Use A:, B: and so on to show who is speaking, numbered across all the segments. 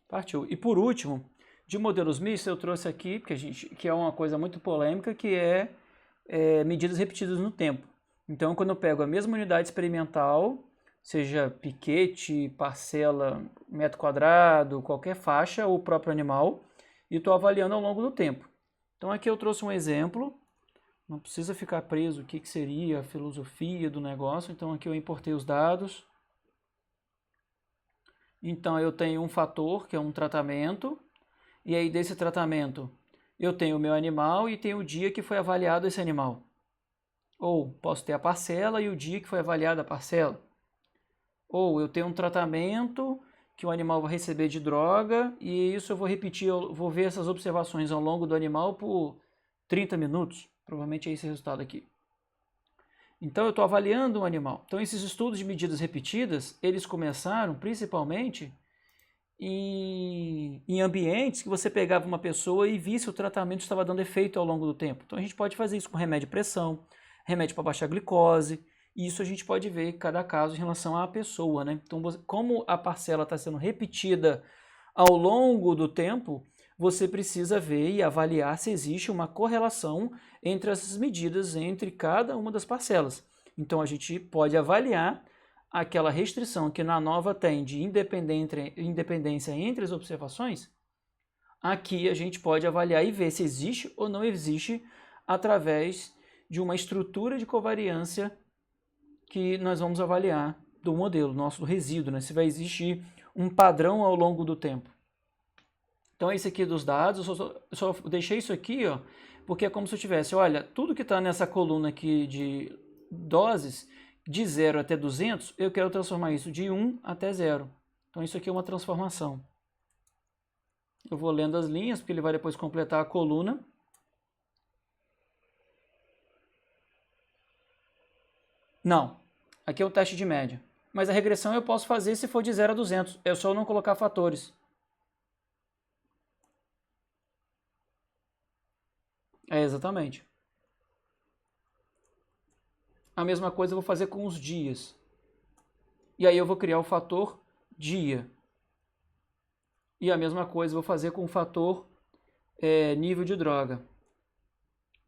A: Partiu. E por último, de modelos mistos, eu trouxe aqui, que é uma coisa muito polêmica, que é medidas repetidas no tempo. Então, quando eu pego a mesma unidade experimental, seja piquete, parcela, metro quadrado, qualquer faixa ou próprio animal, e estou avaliando ao longo do tempo. Então, aqui eu trouxe um exemplo, não precisa ficar preso o que seria a filosofia do negócio. Então, aqui eu importei os dados. Então, eu tenho um fator, que é um tratamento, e aí desse tratamento eu tenho o meu animal e tenho o dia que foi avaliado esse animal. Ou posso ter a parcela e o dia que foi avaliada a parcela. Ou eu tenho um tratamento que o animal vai receber de droga e isso eu vou repetir, eu vou ver essas observações ao longo do animal por 30 minutos. Provavelmente é esse resultado aqui. Então eu estou avaliando um animal. Então esses estudos de medidas repetidas, eles começaram principalmente em ambientes que você pegava uma pessoa e via se o tratamento estava dando efeito ao longo do tempo. Então a gente pode fazer isso com remédio de pressão, remédio para baixar a glicose, e isso a gente pode ver cada caso em relação à pessoa, né? Então, como a parcela está sendo repetida ao longo do tempo, você precisa ver e avaliar se existe uma correlação entre essas medidas, entre cada uma das parcelas. Então a gente pode avaliar aquela restrição que na nova tem de independência entre as observações. Aqui a gente pode avaliar e ver se existe ou não existe através de uma estrutura de covariância que nós vamos avaliar do modelo nosso, do resíduo, né? Se vai existir um padrão ao longo do tempo. Então, esse aqui dos dados, eu só deixei isso aqui, ó, porque é como se eu tivesse, olha, tudo que está nessa coluna aqui de doses, de 0 até 200, eu quero transformar isso de 1 até 0. Então, isso aqui é uma transformação. Eu vou lendo as linhas, porque ele vai depois completar a coluna. Não, aqui é o teste de média. Mas a regressão eu posso fazer se for de 0 a 200. É só não colocar fatores. É, exatamente. A mesma coisa eu vou fazer com os dias. E aí eu vou criar o fator dia. E a mesma coisa eu vou fazer com o fator nível de droga.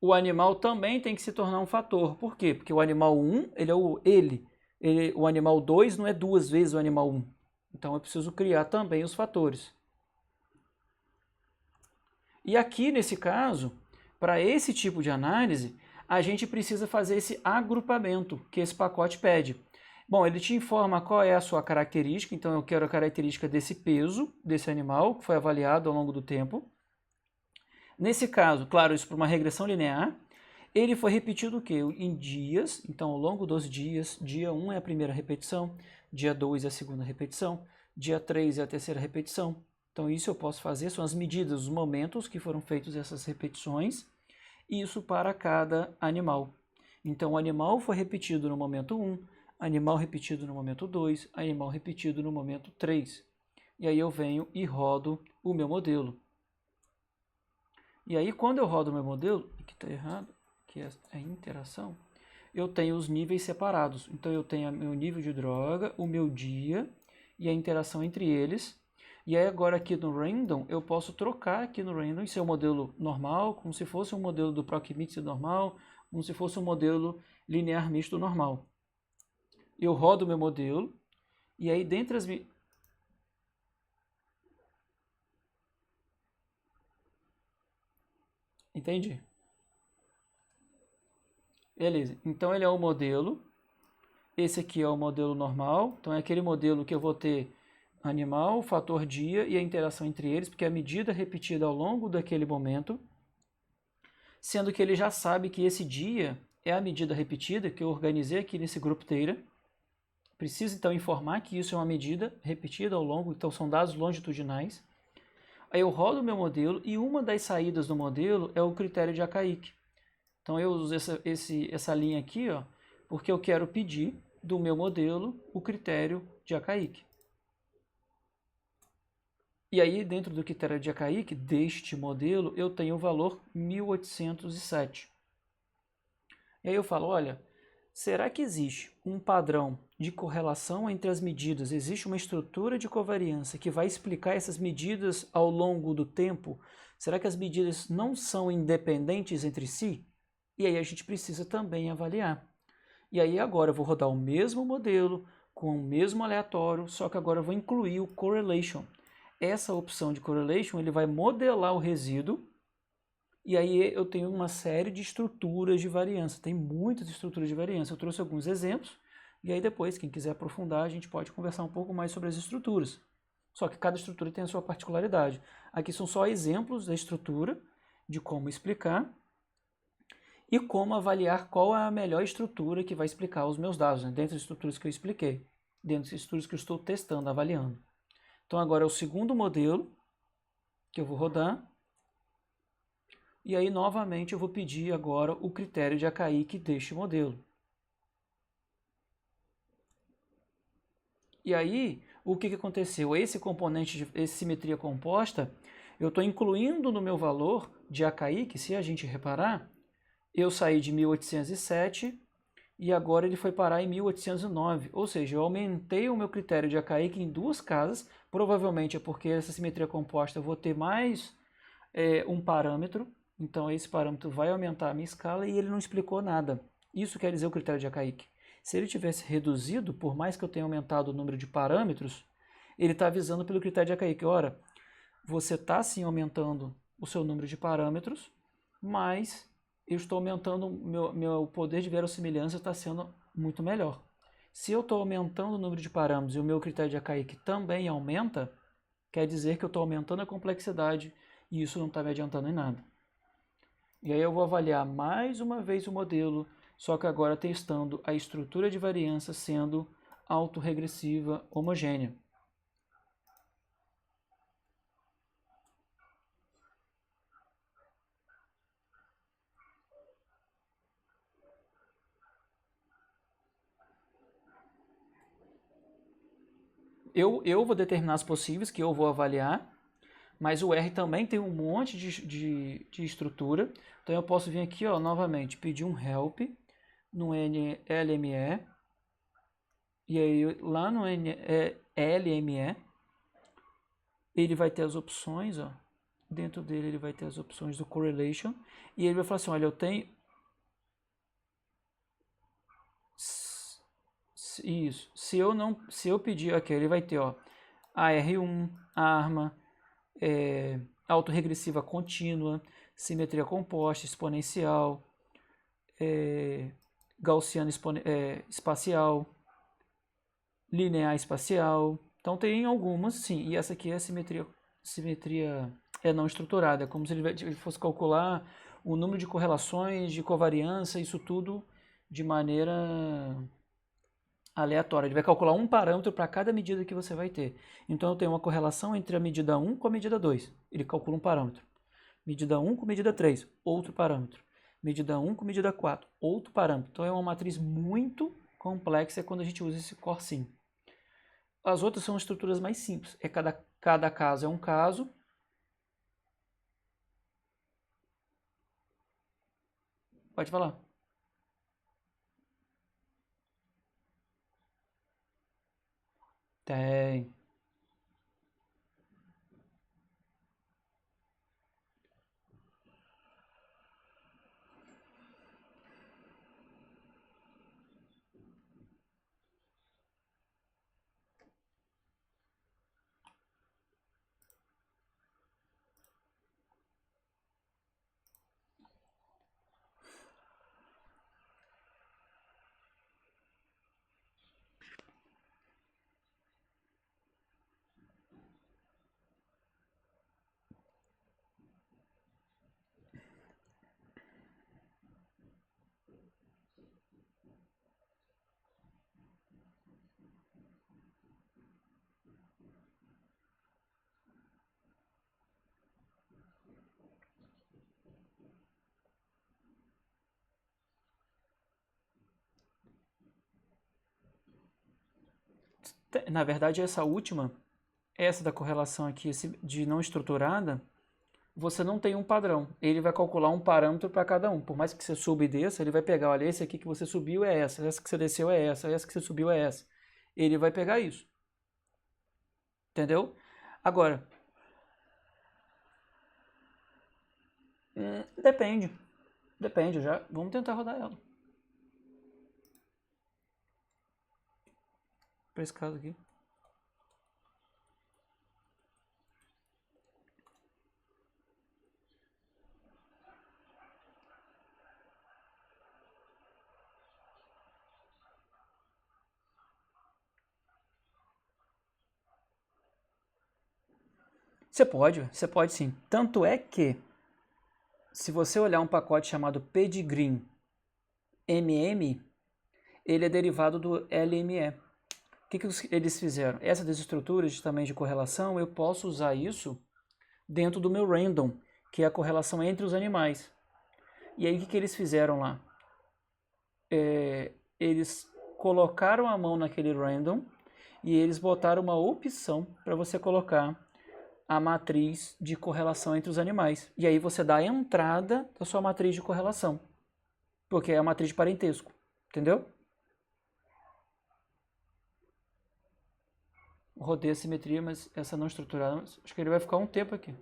A: O animal também tem que se tornar um fator. Por quê? Porque o animal 1, ele é o animal 2 não é duas vezes o animal 1. Então eu preciso criar também os fatores. E aqui nesse caso, para esse tipo de análise, a gente precisa fazer esse agrupamento que esse pacote pede. Bom, ele te informa qual é a sua característica, então eu quero a característica desse peso, desse animal, que foi avaliado ao longo do tempo. Nesse caso, claro, isso para uma regressão linear, ele foi repetido o quê? Em dias, então ao longo dos dias, dia 1 é a primeira repetição, dia 2 é a segunda repetição, dia 3 é a terceira repetição. Então isso eu posso fazer, são as medidas, os momentos que foram feitos essas repetições, isso para cada animal. Então o animal foi repetido no momento 1, animal repetido no momento 2, animal repetido no momento 3. E aí eu venho e rodo o meu modelo. E aí quando eu rodo o meu modelo, que está errado, que é a interação, eu tenho os níveis separados. Então eu tenho o meu nível de droga, o meu dia e a interação entre eles. E aí agora aqui no random, eu posso trocar aqui no random e ser um modelo normal, como se fosse um modelo do Proc-Mix normal, como se fosse um modelo linear misto normal. Eu rodo o meu modelo, e aí dentre as... Entendi? Beleza, então ele é o modelo, esse aqui é o modelo normal, então é aquele modelo que eu vou ter animal, fator dia e a interação entre eles, porque é a medida repetida ao longo daquele momento, sendo que ele já sabe que esse dia é a medida repetida que eu organizei aqui nesse grupo Teira. Preciso então informar que isso é uma medida repetida ao longo, então são dados longitudinais. Aí eu rodo o meu modelo e uma das saídas do modelo é o critério de Akaique. Então eu uso essa linha aqui, ó, porque eu quero pedir do meu modelo o critério de Akaique. E aí, dentro do critério de Akaique, deste modelo, eu tenho o valor 1807. E aí eu falo, olha, será que existe um padrão de correlação entre as medidas? Existe uma estrutura de covariância que vai explicar essas medidas ao longo do tempo? Será que as medidas não são independentes entre si? E aí a gente precisa também avaliar. E aí agora eu vou rodar o mesmo modelo, com o mesmo aleatório, só que agora eu vou incluir o correlation. Essa opção de correlation, ele vai modelar o resíduo, e aí eu tenho uma série de estruturas de variância. Tem muitas estruturas de variância. Eu trouxe alguns exemplos, e aí depois, quem quiser aprofundar, a gente pode conversar um pouco mais sobre as estruturas. Só que cada estrutura tem a sua particularidade. Aqui são só exemplos da estrutura, de como explicar, e como avaliar qual é a melhor estrutura que vai explicar os meus dados, né? Dentro das estruturas que eu expliquei, dentro das estruturas que eu estou testando, avaliando. Então agora é o segundo modelo que eu vou rodar. E aí novamente eu vou pedir agora o critério de Akaique deste modelo. E aí, o que aconteceu? Esse componente de simetria composta, eu estou incluindo no meu valor de Akaique, se a gente reparar, eu saí de 1807 e agora ele foi parar em 1809. Ou seja, eu aumentei o meu critério de Akaique em duas casas. Provavelmente é porque essa simetria composta eu vou ter mais um parâmetro. Então esse parâmetro vai aumentar a minha escala e ele não explicou nada. Isso quer dizer o critério de Akaique. Se ele tivesse reduzido, por mais que eu tenha aumentado o número de parâmetros, ele está avisando pelo critério de Akaique. Ora, você está sim aumentando o seu número de parâmetros, mas eu estou aumentando, meu poder de verossimilhança está sendo muito melhor. Se eu estou aumentando o número de parâmetros e o meu critério de Akaique também aumenta, quer dizer que eu estou aumentando a complexidade e isso não está me adiantando em nada. E aí eu vou avaliar mais uma vez o modelo, só que agora testando a estrutura de variância sendo autorregressiva homogênea. Eu vou determinar as possíveis que eu vou avaliar, mas o R também tem um monte de estrutura. Então eu posso vir aqui, ó, novamente, pedir um help no LME. E aí lá no LME, ele vai ter as opções, ó. Dentro dele ele vai ter as opções do correlation. E ele vai falar assim, olha, eu tenho... Isso. Se eu pedir aqui, ele vai ter, ó, AR1, ARMA, autorregressiva contínua, simetria composta, exponencial, gaussiana espacial, linear espacial. Então tem algumas, sim, e essa aqui é a simetria não estruturada, como se ele fosse calcular o número de correlações, de covariância, isso tudo de maneira aleatória. Ele vai calcular um parâmetro para cada medida que você vai ter. Então eu tenho uma correlação entre a medida 1 com a medida 2. Ele calcula um parâmetro. Medida 1 com medida 3, outro parâmetro. Medida 1 com medida 4, outro parâmetro. Então é uma matriz muito complexa quando a gente usa esse Corsim. As outras são estruturas mais simples. Cada caso é um caso. Pode falar. Tem. Na verdade, essa última, essa da correlação aqui de não estruturada, você não tem um padrão. Ele vai calcular um parâmetro para cada um. Por mais que você suba e desça, ele vai pegar, olha, esse aqui que você subiu é essa que você desceu é essa que você subiu é essa. ele vai pegar isso. Entendeu? Agora, depende. Depende, já. Vamos tentar rodar ela. Para esse caso aqui. Você pode sim. Tanto é que, se você olhar um pacote chamado Pedigree MM, ele é derivado do LME. O que eles fizeram? Essas desestruturas também de correlação, eu posso usar isso dentro do meu random, que é a correlação entre os animais. E aí o que eles fizeram lá? Eles colocaram a mão naquele random e eles botaram uma opção para você colocar a matriz de correlação entre os animais. E aí você dá a entrada da sua matriz de correlação, porque é a matriz de parentesco, entendeu? Rodei a simetria, mas essa não estruturada, acho que ele vai ficar um tempo aqui.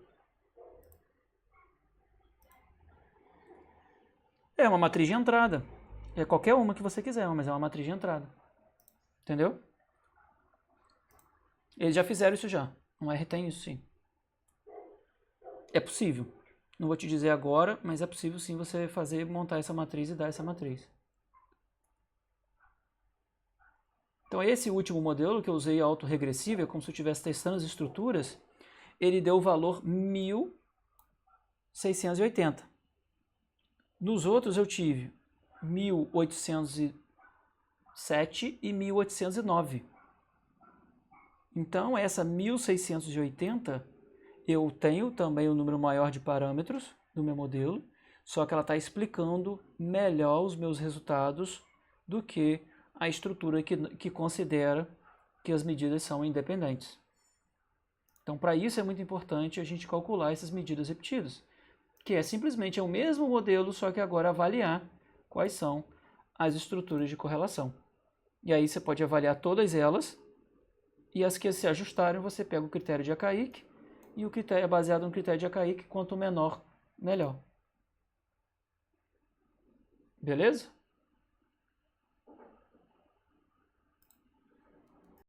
A: É uma matriz de entrada. É qualquer uma que você quiser, mas é uma matriz de entrada. Entendeu? Eles já fizeram isso já. Um R tem isso sim. É possível. Não vou te dizer agora, mas é possível sim você fazer, montar essa matriz e dar essa matriz. Então esse último modelo que eu usei autorregressivo, é como se eu estivesse testando as estruturas, ele deu o valor 1680. Nos outros eu tive 1807 e 1809. Então essa 1680 eu tenho também um número maior de parâmetros do meu modelo, só que ela está explicando melhor os meus resultados do que a estrutura que considera que as medidas são independentes. Então, para isso é muito importante a gente calcular essas medidas repetidas, que é simplesmente o mesmo modelo, só que agora avaliar quais são as estruturas de correlação. E aí você pode avaliar todas elas, e as que se ajustarem você pega o critério de Akaic, e o critério é baseado no critério de Akaic, quanto menor, melhor. Beleza?